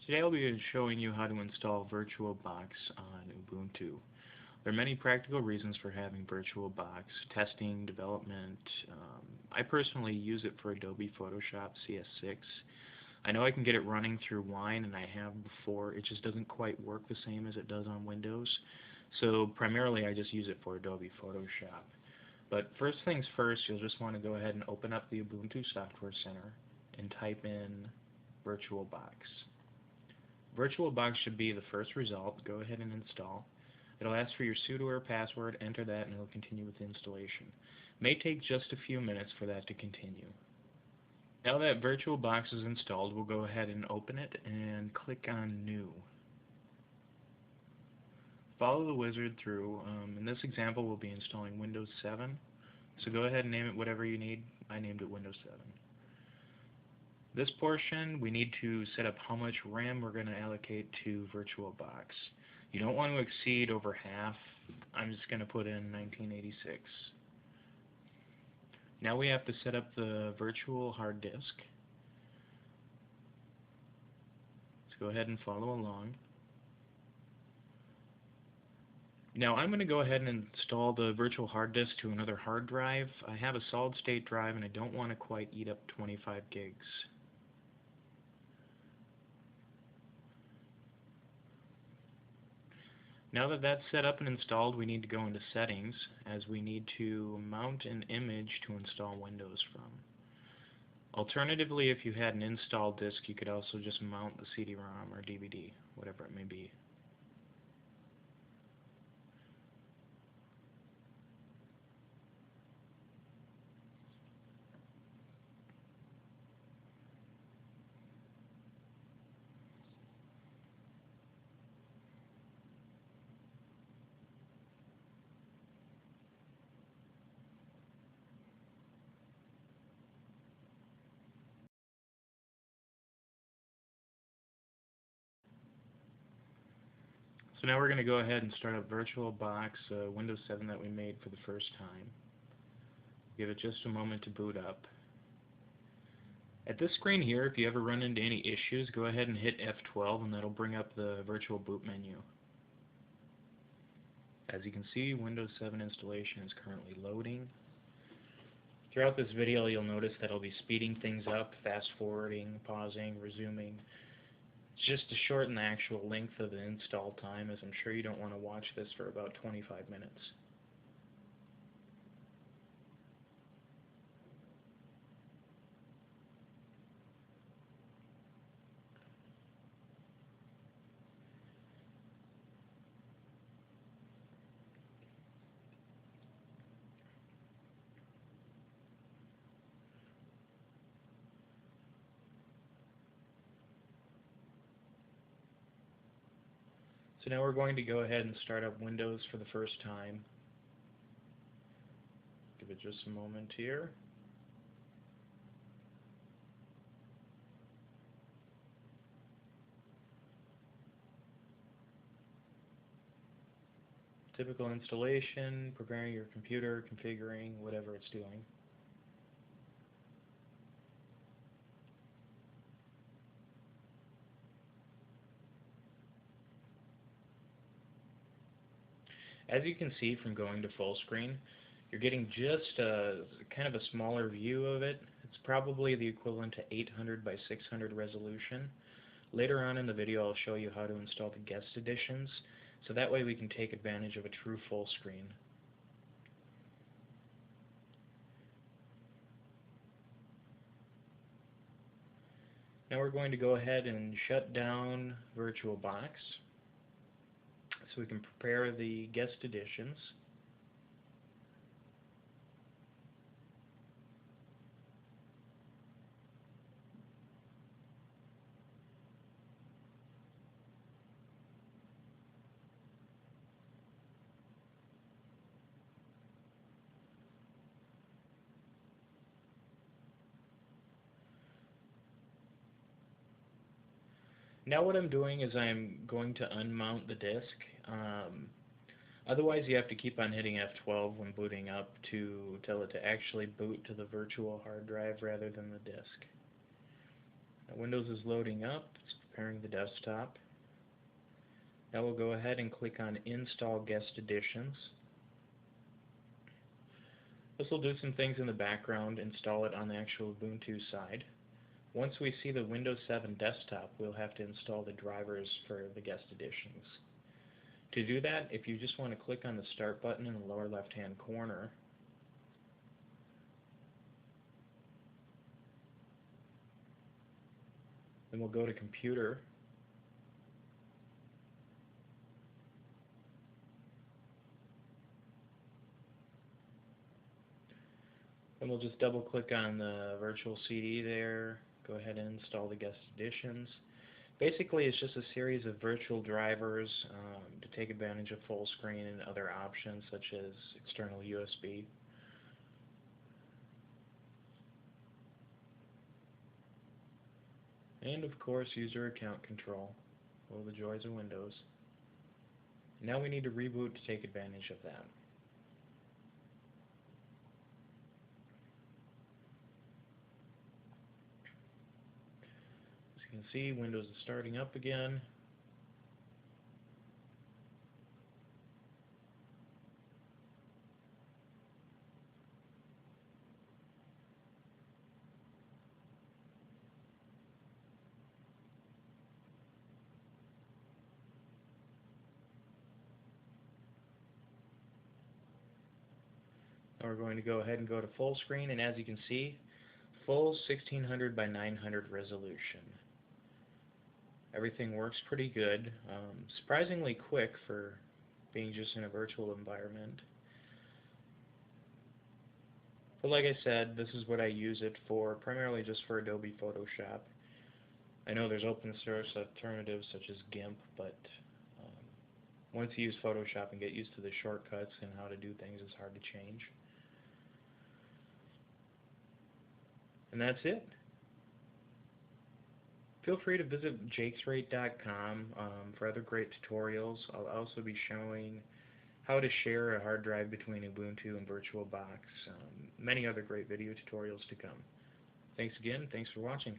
Today I'll be showing you how to install VirtualBox on Ubuntu. There are many practical reasons for having VirtualBox: testing, development. I personally use it for Adobe Photoshop CS6. I know I can get it running through Wine, and I have before. It just doesn't quite work the same as it does on Windows. So primarily I just use it for Adobe Photoshop. But first things first, you'll just want to go ahead and open up the Ubuntu Software Center and type in VirtualBox. VirtualBox should be the first result. Go ahead and install. It'll ask for your sudo or password, enter that, and it'll continue with the installation. It may take just a few minutes for that to continue. Now that VirtualBox is installed, we'll go ahead and open it and click on New. Follow the wizard through. In this example, we'll be installing Windows 7. So go ahead and name it whatever you need. I named it Windows 7. This portion, we need to set up how much RAM we're going to allocate to VirtualBox. You don't want to exceed over half. I'm just going to put in 1986. Now we have to set up the virtual hard disk. Let's go ahead and follow along. Now I'm going to go ahead and install the virtual hard disk to another hard drive. I have a solid state drive and I don't want to quite eat up 25 gigs. Now that that's set up and installed, we need to go into settings, as we need to mount an image to install Windows from. Alternatively, if you had an installed disk, you could also just mount the CD-ROM or DVD, whatever it may be. So now we're going to go ahead and start up VirtualBox Windows 7 that we made for the first time. Give it just a moment to boot up. At this screen here, if you ever run into any issues, go ahead and hit F12 and that'll bring up the virtual boot menu. As you can see, Windows 7 installation is currently loading. Throughout this video, you'll notice that I'll be speeding things up, fast forwarding, pausing, resuming. It's just to shorten the actual length of the install time, as I'm sure you don't want to watch this for about 25 minutes. So now we're going to go ahead and start up Windows for the first time. Give it just a moment here. Typical installation, preparing your computer, configuring, whatever it's doing. As you can see from going to full screen, you're getting just kind of a smaller view of it. It's probably the equivalent to 800 by 600 resolution. Later on in the video I'll show you how to install the guest editions, so that way we can take advantage of a true full screen. Now we're going to go ahead and shut down VirtualBox, so we can prepare the guest editions. Now what I'm doing is I'm going to unmount the disk. Otherwise you have to keep on hitting F12 when booting up to tell it to actually boot to the virtual hard drive rather than the disk. Now Windows is loading up. It's preparing the desktop. Now we'll go ahead and click on Install Guest Additions. This will do some things in the background, install it on the actual Ubuntu side. Once we see the Windows 7 desktop, we'll have to install the drivers for the guest additions. To do that, if you just want to click on the Start button in the lower left-hand corner, then we'll go to Computer, and we'll just double click on the virtual CD there, go ahead and install the guest additions. Basically, it's just a series of virtual drivers to take advantage of full screen and other options such as external USB. And of course, user account control. Oh, the joys of Windows. Now we need to reboot to take advantage of that. As you can see, Windows is starting up again. Now we're going to go ahead and go to full screen, and as you can see, full 1600 by 900 resolution. Everything works pretty good, surprisingly quick for being just in a virtual environment. But like I said, this is what I use it for, primarily just for Adobe Photoshop. I know there's open source alternatives such as GIMP, but once you use Photoshop and get used to the shortcuts and how to do things, it's hard to change. And that's it. Feel free to visit jakesrate.com for other great tutorials. I'll also be showing how to share a hard drive between Ubuntu and VirtualBox. Many other great video tutorials to come. Thanks again. Thanks for watching.